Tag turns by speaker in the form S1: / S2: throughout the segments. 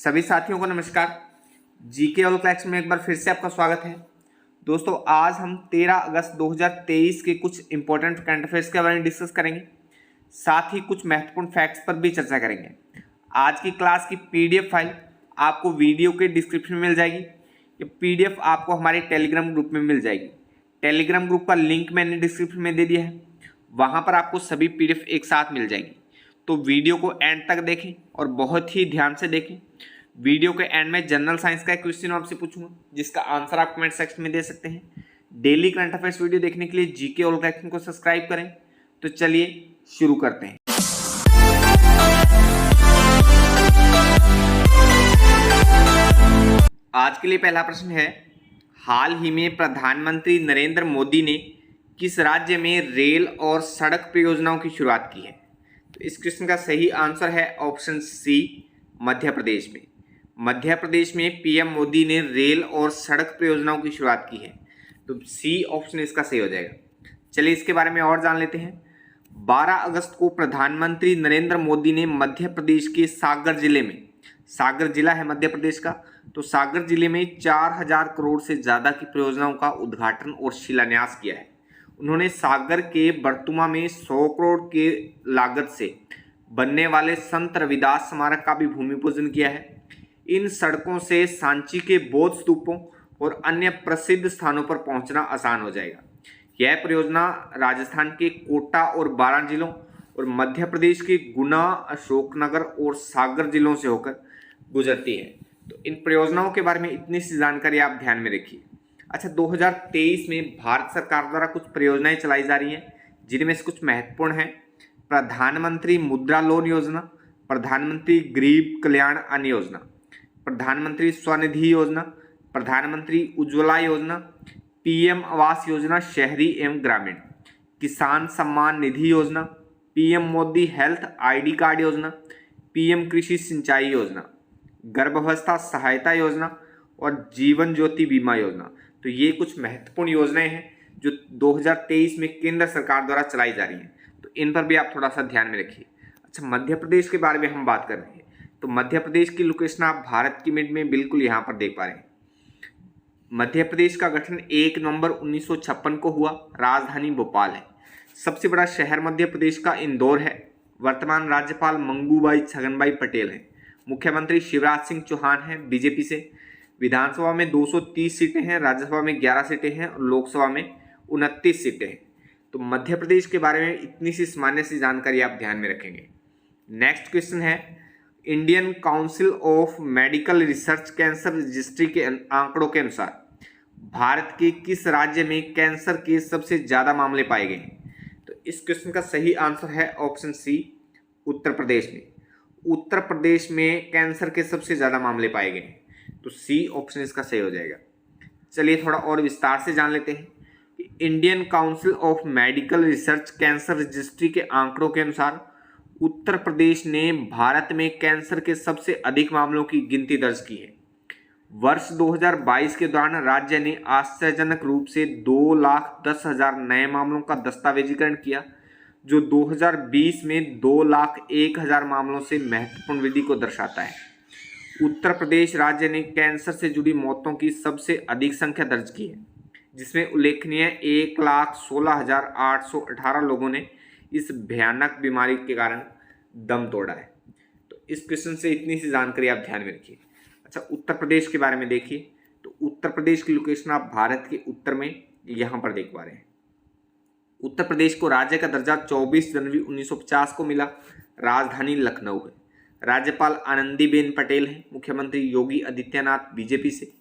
S1: सभी साथियों को नमस्कार। जीके ऑल क्लैक्स में एक बार फिर से आपका स्वागत है। दोस्तों, आज हम 13 अगस्त 2023 के कुछ इंपॉर्टेंट करंट अफेयर्स के बारे में डिस्कस करेंगे, साथ ही कुछ महत्वपूर्ण फैक्ट्स पर भी चर्चा करेंगे। आज की क्लास की पीडीएफ फाइल आपको वीडियो के डिस्क्रिप्शन में मिल जाएगी। ये पीडीएफ आपको हमारे टेलीग्राम ग्रुप में मिल जाएगी। टेलीग्राम ग्रुप का लिंक मैंने डिस्क्रिप्शन में दे दिया है, वहाँ पर आपको सभी पीडीएफ एक साथ मिल जाएगी। तो वीडियो को एंड तक देखें और बहुत ही ध्यान से देखें। वीडियो के एंड में जनरल साइंस का एक क्वेश्चन आपसे पूछूंगा, जिसका आंसर आप कमेंट सेक्शन में दे सकते हैं। डेली करंट अफेयर्स वीडियो देखने के लिए जीके ऑल क्लैक्स को सब्सक्राइब करें। तो चलिए शुरू करते हैं। आज के लिए पहला प्रश्न है, हाल ही में प्रधानमंत्री नरेंद्र मोदी ने किस राज्य में रेल और सड़क परियोजनाओं की शुरुआत की है? तो इस क्वेश्चन का सही आंसर है ऑप्शन सी, मध्य प्रदेश में। मध्य प्रदेश में पीएम मोदी ने रेल और सड़क परियोजनाओं की शुरुआत की है, तो सी ऑप्शन इसका सही हो जाएगा। चलिए इसके बारे में और जान लेते हैं। 12 अगस्त को प्रधानमंत्री नरेंद्र मोदी ने मध्य प्रदेश के सागर जिले में, सागर जिला है मध्य प्रदेश का, तो सागर जिले में 4000 करोड़ से ज़्यादा की परियोजनाओं का उद्घाटन और शिलान्यास किया है। उन्होंने सागर के बरतुमा में 100 करोड़ के लागत से बनने वाले संत रविदास स्मारक का भी भूमि पूजन किया है। इन सड़कों से सांची के बौद्ध स्तूपों और अन्य प्रसिद्ध स्थानों पर पहुंचना आसान हो जाएगा। यह परियोजना राजस्थान के कोटा और बारां जिलों और मध्य प्रदेश के गुना, अशोकनगर और सागर जिलों से होकर गुजरती है। तो इन परियोजनाओं के बारे में इतनी सी जानकारी आप ध्यान में रखिए। अच्छा, 2023 में भारत सरकार द्वारा कुछ परियोजनाएं चलाई जा रही हैं, जिनमें से कुछ महत्वपूर्ण हैं। प्रधानमंत्री मुद्रा लोन योजना, प्रधानमंत्री गरीब कल्याण अन्न योजना, प्रधानमंत्री स्वनिधि योजना, प्रधानमंत्री उज्ज्वला योजना, पीएम आवास योजना शहरी एवं ग्रामीण, किसान सम्मान निधि योजना, PM Modi health ID card योजना, पीएम कृषि सिंचाई योजना, गर्भावस्था सहायता योजना और जीवन ज्योति बीमा योजना। तो ये कुछ महत्वपूर्ण योजनाएं हैं जो 2023 में केंद्र सरकार द्वारा चलाई जा रही हैं, तो इन पर भी आप थोड़ा सा ध्यान में रखिए। अच्छा, मध्य प्रदेश के बारे में हम बात कर रहे हैं, तो मध्य प्रदेश की लोकेशन आप भारत की मिड में बिल्कुल यहाँ पर देख पा रहे हैं। मध्य प्रदेश का गठन 1 नवंबर 1956 को हुआ। राजधानी भोपाल है। सबसे बड़ा शहर मध्य प्रदेश का इंदौर है। वर्तमान राज्यपाल मंगूभाई छगनभाई पटेल हैं। मुख्यमंत्री शिवराज सिंह चौहान हैं बीजेपी से। विधानसभा में 230 सीटें हैं, राज्यसभा में 11 सीटें हैं और लोकसभा में 29 सीटें हैं। तो मध्य प्रदेश के बारे में इतनी सी सामान्य सी जानकारी आप ध्यान में रखेंगे। नेक्स्ट क्वेश्चन है, Indian council of medical research cancer registry के आंकड़ों के अनुसार भारत के किस राज्य में कैंसर के सबसे ज़्यादा मामले पाए गए हैं? तो इस क्वेश्चन का सही आंसर है ऑप्शन सी, उत्तर प्रदेश में। उत्तर प्रदेश में कैंसर के सबसे ज़्यादा मामले पाए गए हैं, तो सी ऑप्शन इसका सही हो जाएगा। चलिए थोड़ा और विस्तार से जान लेते हैं कि Indian council of medical research cancer registry के आंकड़ों के अनुसार उत्तर प्रदेश ने भारत में कैंसर के सबसे अधिक मामलों की गिनती दर्ज की है। वर्ष 2022 के दौरान राज्य ने आश्चर्यजनक रूप से 2,10,000 नए मामलों का दस्तावेजीकरण किया, जो 2020 में 2,01,000 मामलों से महत्वपूर्ण वृद्धि को दर्शाता है। उत्तर प्रदेश राज्य ने कैंसर से जुड़ी मौतों की सबसे अधिक संख्या दर्ज की है, जिसमें उल्लेखनीय 1,16,818 लोगों ने इस भयानक बीमारी के कारण दम तोड़ा है। तो इस क्वेश्चन से इतनी सी जानकारी आप ध्यान में रखिए। अच्छा, उत्तर प्रदेश के बारे में देखिए, तो उत्तर प्रदेश की लोकेशन आप भारत के उत्तर में यहाँ पर देख पा रहे हैं। उत्तर प्रदेश को राज्य का दर्जा 24 जनवरी 1950 को मिला। राजधानी लखनऊ है। राज्यपाल आनंदीबेन पटेल हैं। मुख्यमंत्री योगी आदित्यनाथ बीजेपी से।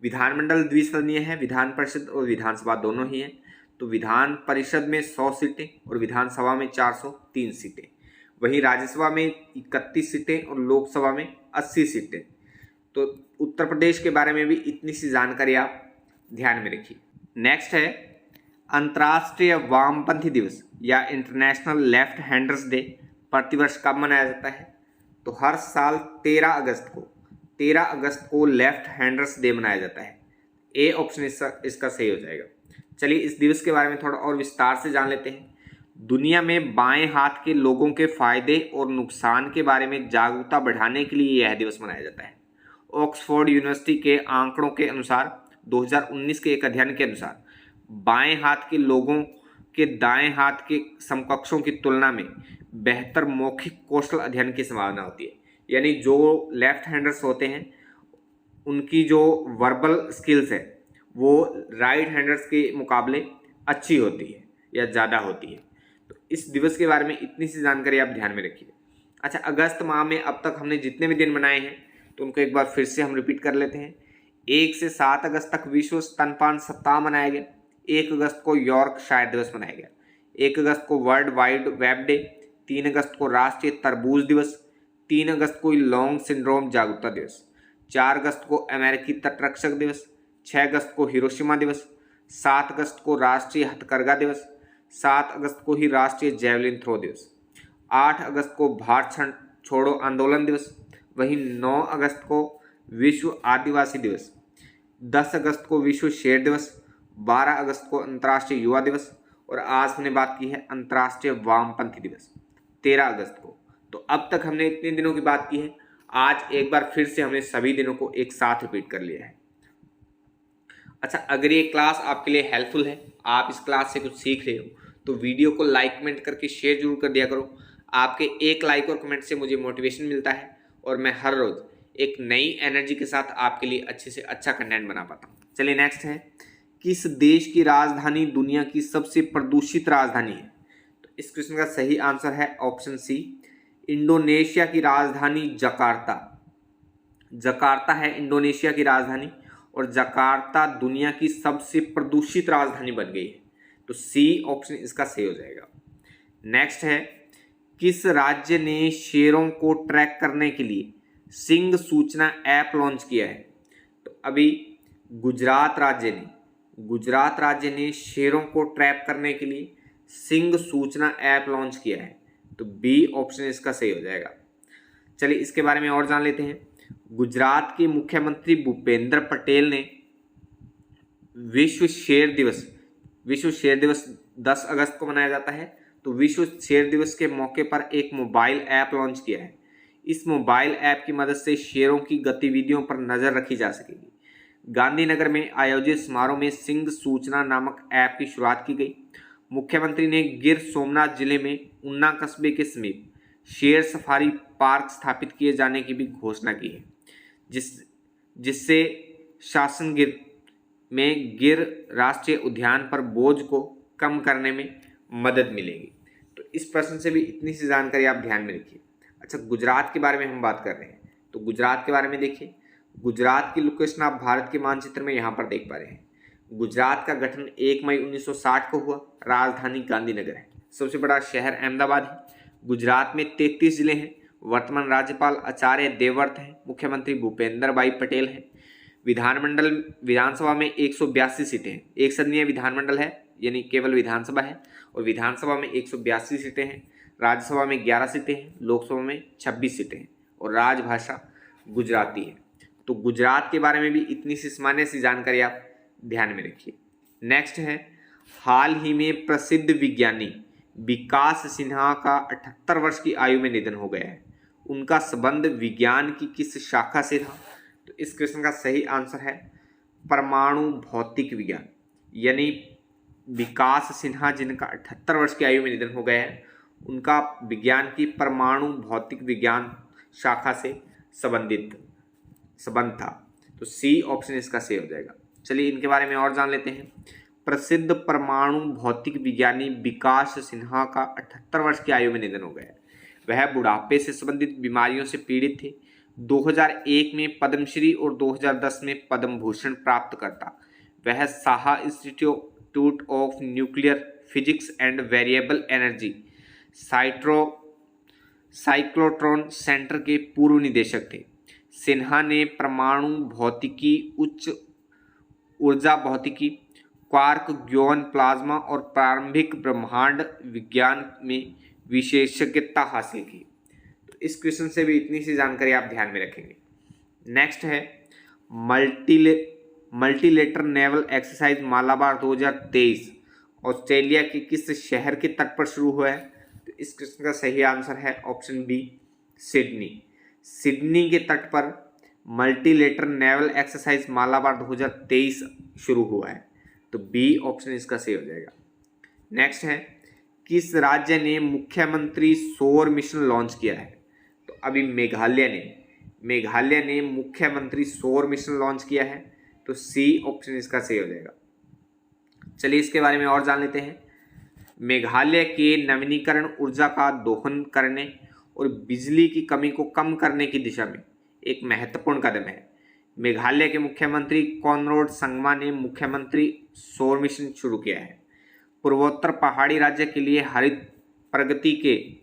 S1: विधानमंडल द्विसदनीय है, विधान परिषद और विधानसभा दोनों ही हैं। तो विधान परिषद में 100 सीटें और विधानसभा में 403 सीटें। वहीं राज्यसभा में 31 सीटें और लोकसभा में 80 सीटें। तो उत्तर प्रदेश के बारे में भी इतनी सी जानकारी आप ध्यान में रखिए। नेक्स्ट है, अंतर्राष्ट्रीय वामपंथी दिवस या इंटरनेशनल लेफ्ट हैंडर्स डे प्रतिवर्ष कब मनाया जाता है? तो हर साल 13 अगस्त को लेफ्ट हैंडर्स डे मनाया जाता है। ए ऑप्शन इसका सही हो जाएगा। चलिए इस दिवस के बारे में थोड़ा और विस्तार से जान लेते हैं। दुनिया में बाएं हाथ के लोगों के फायदे और नुकसान के बारे में जागरूकता बढ़ाने के लिए यह दिवस मनाया जाता है। ऑक्सफोर्ड यूनिवर्सिटी के आंकड़ों के अनुसार 2019 के एक अध्ययन के अनुसार बाएं हाथ के लोगों के दाएं हाथ के समकक्षों की तुलना में बेहतर मौखिक कौशल अध्ययन की संभावना होती है। यानी जो लेफ्ट हैंडर्स होते हैं उनकी जो वर्बल स्किल्स है वो राइट हैंडर्स के मुकाबले अच्छी होती है या ज़्यादा होती है। तो इस दिवस के बारे में इतनी सी जानकारी आप ध्यान में रखिए। अच्छा, अगस्त माह में अब तक हमने जितने भी दिन मनाए हैं तो उनको एक बार फिर से हम रिपीट कर लेते हैं। 1 से 7 अगस्त तक विश्व स्तनपान सप्ताह मनाया गया। 1 अगस्त को यॉर्कशायर दिवस मनाया गया। 1 अगस्त को वर्ल्ड वाइड वेब डे। 3 अगस्त को राष्ट्रीय तरबूज दिवस। 3 अगस्त को लॉन्ग सिंड्रोम जागरूकता दिवस। 4 अगस्त को अमेरिकी तटरक्षक दिवस। 6 अगस्त को हिरोशिमा दिवस। 7 अगस्त को राष्ट्रीय हथकरघा दिवस। 7 अगस्त को ही राष्ट्रीय जैवलिन थ्रो दिवस। 8 अगस्त को भारत छोड़ो आंदोलन दिवस। वहीं 9 अगस्त को विश्व आदिवासी दिवस। 10 अगस्त को विश्व शेर दिवस। 12 अगस्त को अंतर्राष्ट्रीय युवा दिवस। और आज हमने बात की है अंतर्राष्ट्रीय वामपंथी दिवस 13 अगस्त को। तो अब तक हमने इतने दिनों की बात की है। आज एक बार फिर से हमने सभी दिनों को एक साथ रिपीट कर लिया है। अच्छा, अगर ये क्लास आपके लिए हेल्पफुल है, आप इस क्लास से कुछ सीख रहे हो, तो वीडियो को लाइक कमेंट करके शेयर जरूर कर दिया करो। आपके एक लाइक और कमेंट से मुझे मोटिवेशन मिलता है और मैं हर रोज़ एक नई एनर्जी के साथ आपके लिए अच्छे से अच्छा कंटेंट बना पाता हूँ। चलिए नेक्स्ट है, किस देश की राजधानी दुनिया की सबसे प्रदूषित राजधानी है? तो इस क्वेश्चन का सही आंसर है ऑप्शन सी, इंडोनेशिया की राजधानी जकार्ता। जकार्ता है इंडोनेशिया की राजधानी और जकार्ता दुनिया की सबसे प्रदूषित राजधानी बन गई है। तो सी ऑप्शन इसका सही हो जाएगा। नेक्स्ट है, किस राज्य ने शेरों को ट्रैक करने के लिए सिंह सूचना ऐप लॉन्च किया है? तो अभी गुजरात राज्य ने शेरों को ट्रैप करने के लिए सिंह सूचना ऐप लॉन्च किया है। तो बी ऑप्शन इसका सही हो जाएगा। चलिए इसके बारे में और जान लेते हैं। गुजरात के मुख्यमंत्री भूपेंद्र पटेल ने विश्व शेर दिवस 10 अगस्त को मनाया जाता है। तो विश्व शेर दिवस के मौके पर एक मोबाइल ऐप लॉन्च किया है। इस मोबाइल ऐप की मदद से शेरों की गतिविधियों पर नजर रखी जा सकेगी। गांधीनगर में आयोजित समारोह में सिंह सूचना नामक ऐप की शुरुआत की गई। मुख्यमंत्री ने गिर सोमनाथ जिले में उन्ना कस्बे के समीप शेर सफारी पार्क स्थापित किए जाने की भी घोषणा की है, जिससे शासन गिर राष्ट्रीय उद्यान पर बोझ को कम करने में मदद मिलेगी। तो इस प्रश्न से भी इतनी सी जानकारी आप ध्यान में रखिए। अच्छा, गुजरात के बारे में हम बात कर रहे हैं, तो गुजरात के बारे में देखिए। गुजरात की लोकेशन आप भारत के मानचित्र में यहाँ पर देख पा रहे हैं। गुजरात का गठन 1 मई 1960 को हुआ। राजधानी गांधीनगर है। सबसे बड़ा शहर अहमदाबाद है। गुजरात में 33 जिले हैं। वर्तमान राज्यपाल आचार्य देवव्रत हैं। मुख्यमंत्री भूपेंद्र भाई पटेल हैं। विधानसभा में 182 सीटें हैं। एक सदनीय विधानमंडल है, यानी केवल विधानसभा है, और विधानसभा में 182 सीटें हैं। राज्यसभा में 11 सीटें हैं। लोकसभा में 26 सीटें हैं और राजभाषा गुजराती है। तो गुजरात के बारे में भी इतनी सी सामान्य सी जानकारी आप ध्यान में रखिए। नेक्स्ट है, हाल ही में प्रसिद्ध विज्ञानी विकास सिन्हा का 78 वर्ष की आयु में निधन हो गया है। उनका संबंध विज्ञान की किस शाखा से था? तो इस क्वेश्चन का सही आंसर है परमाणु भौतिक विज्ञान। यानी विकास सिन्हा जिनका 78 वर्ष की आयु में निधन हो गया है, उनका विज्ञान की परमाणु भौतिक विज्ञान शाखा से संबंध था। तो सी ऑप्शन इसका सही हो जाएगा। चलिए इनके बारे में और जान लेते हैं। प्रसिद्ध परमाणु भौतिक विज्ञानी विकास सिन्हा का 78 वर्ष की आयु में निधन हो गया। वह बुढ़ापे से संबंधित बीमारियों से पीड़ित थे। 2001 में पद्मश्री और 2010 में पद्म भूषण प्राप्त करता। वह Saha institute of nuclear physics and variable energy cyclotron centre के पूर्व निदेशक थे। सिन्हा ने परमाणु भौतिकी, उच्च ऊर्जा भौतिकी, क्वार्क ग्योन प्लाज्मा और प्रारंभिक ब्रह्मांड विज्ञान में विशेषज्ञता हासिल की। तो इस क्वेश्चन से भी इतनी सी जानकारी आप ध्यान में रखेंगे। नेक्स्ट है, मल्टीलेटर नेवल एक्सरसाइज मालाबार 2023 ऑस्ट्रेलिया के किस शहर के तट पर शुरू हुआ है? तो इस क्वेश्चन का सही आंसर है ऑप्शन बी, सिडनी। सिडनी के तट पर मल्टीलेटरल नेवल एक्सरसाइज मालाबार 2023 शुरू हुआ है। तो बी ऑप्शन इसका सही हो जाएगा। नेक्स्ट है, किस राज्य ने मुख्यमंत्री सौर मिशन लॉन्च किया है? तो अभी मेघालय ने मुख्यमंत्री सौर मिशन लॉन्च किया है। तो सी ऑप्शन इसका सही हो जाएगा। चलिए इसके बारे में और जान लेते हैं। मेघालय के नवीनीकरण ऊर्जा का दोहन करने और बिजली की कमी को कम करने की दिशा में एक महत्वपूर्ण कदम है। मेघालय के मुख्यमंत्री कॉनराड संगमा ने मुख्यमंत्री सौर मिशन शुरू किया है। पूर्वोत्तर पहाड़ी राज्य के लिए हरित प्रगति के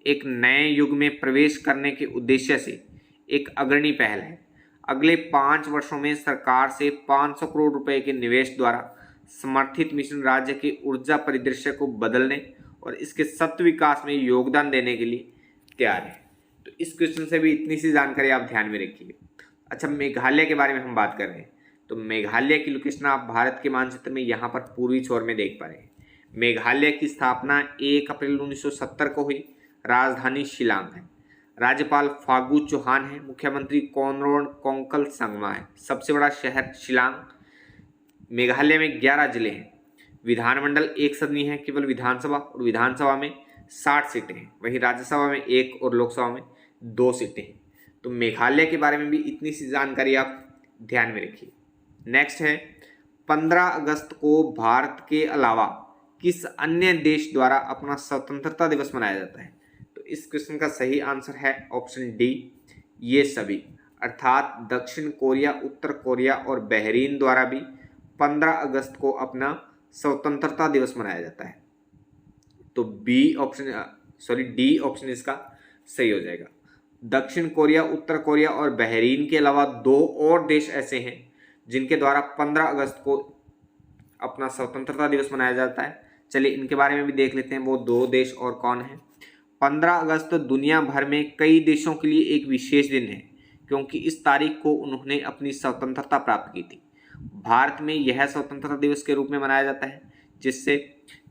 S1: एक नए युग में प्रवेश करने के उद्देश्य से एक अग्रणी पहल है। अगले 5 वर्षों में सरकार से 500 करोड़ रुपए के निवेश द्वारा समर्थित मिशन राज्य के ऊर्जा परिदृश्य को बदलने और इसके सतत विकास में योगदान देने के लिए तैयार है। तो इस क्वेश्चन से भी इतनी सी जानकारी आप ध्यान में रखिए। अच्छा, मेघालय के बारे में हम बात कर रहे हैं। तो मेघालय की लोकेशन आप भारत के मानचित्र में यहाँ पर पूर्वी छोर में देख पा रहे हैं। मेघालय की स्थापना 1 अप्रैल 1970 को हुई। राजधानी शिलांग है। राज्यपाल फागू चौहान है। मुख्यमंत्री कॉनराड कोंकल संगमा है। सबसे बड़ा शहर शिलांग। मेघालय में 11 जिले हैं। विधानमंडल एक सदनीय है, केवल विधानसभा, और विधानसभा में 60 सीटें हैं। वहीं राज्यसभा में 1 और लोकसभा में 2 सीटें हैं। तो मेघालय के बारे में भी इतनी सी जानकारी आप ध्यान में रखिए। नेक्स्ट है, 15 अगस्त को भारत के अलावा किस अन्य देश द्वारा अपना स्वतंत्रता दिवस मनाया जाता है? तो इस क्वेश्चन का सही आंसर है ऑप्शन डी, ये सभी, अर्थात दक्षिण कोरिया, उत्तर कोरिया और बहरीन द्वारा भी 15 अगस्त को अपना स्वतंत्रता दिवस मनाया जाता है। तो डी ऑप्शन इसका सही हो जाएगा। दक्षिण कोरिया, उत्तर कोरिया और बहरीन के अलावा 2 और देश ऐसे हैं जिनके द्वारा 15 अगस्त को अपना स्वतंत्रता दिवस मनाया जाता है। चलिए इनके बारे में भी देख लेते हैं, वो 2 देश और कौन है। 15 अगस्त दुनिया भर में कई देशों के लिए एक विशेष दिन है, क्योंकि इस तारीख को उन्होंने अपनी स्वतंत्रता प्राप्त की थी। भारत में यह स्वतंत्रता दिवस के रूप में मनाया जाता है,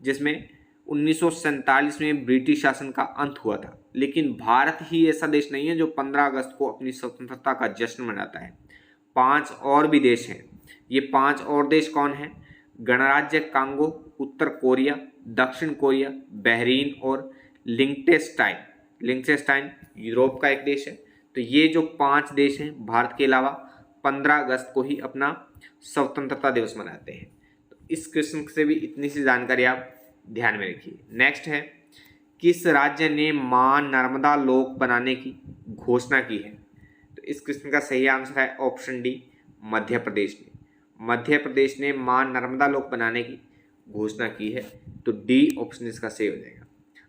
S1: जिसमें 1947 में ब्रिटिश शासन का अंत हुआ था। लेकिन भारत ही ऐसा देश नहीं है जो 15 अगस्त को अपनी स्वतंत्रता का जश्न मनाता है। 5 और भी देश हैं। ये 5 और देश कौन हैं? गणराज्य कांगो, उत्तर कोरिया, दक्षिण कोरिया, बहरीन और लिंक्टेनस्टाइन यूरोप का एक देश है। तो ये जो 5 देश हैं भारत के अलावा 15 अगस्त को ही अपना स्वतंत्रता दिवस मनाते हैं। तो इस क्वेश्चन से भी इतनी सी जानकारी आप ध्यान में रखिए। नेक्स्ट है, किस राज्य ने मां नर्मदा लोक बनाने की घोषणा की है? तो इस क्वेश्चन का सही आंसर है ऑप्शन डी, मध्य प्रदेश ने। मध्य प्रदेश ने मां नर्मदा लोक बनाने की घोषणा की है। तो डी ऑप्शन इसका सही हो जाएगा।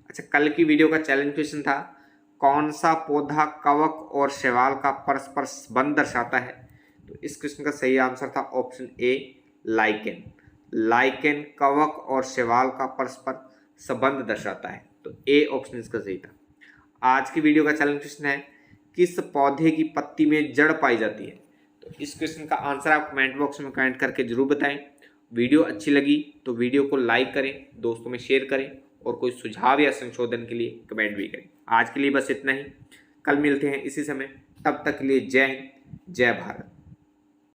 S1: अच्छा, कल की वीडियो का चैलेंज क्वेश्चन था, कौन सा पौधा कवक और शैवाल का परस्पर संबंध दर्शाता है? तो इस क्वेश्चन का सही आंसर था ऑप्शन ए, लाइकेन। लाइकेन कवक और शैवाल का परस्पर संबंध दर्शाता है। तो ए ऑप्शन इसका सही था। आज की वीडियो का चैलेंज क्वेश्चन है, किस पौधे की पत्ती में जड़ पाई जाती है? तो इस क्वेश्चन का आंसर आप कमेंट बॉक्स में कमेंट करके जरूर बताएं। वीडियो अच्छी लगी तो वीडियो को लाइक करें, दोस्तों में शेयर करें और कोई सुझाव या संशोधन के लिए कमेंट भी करें। आज के लिए बस इतना ही। कल मिलते हैं इसी समय, तब तक के लिए जय हिंद, जय भारत।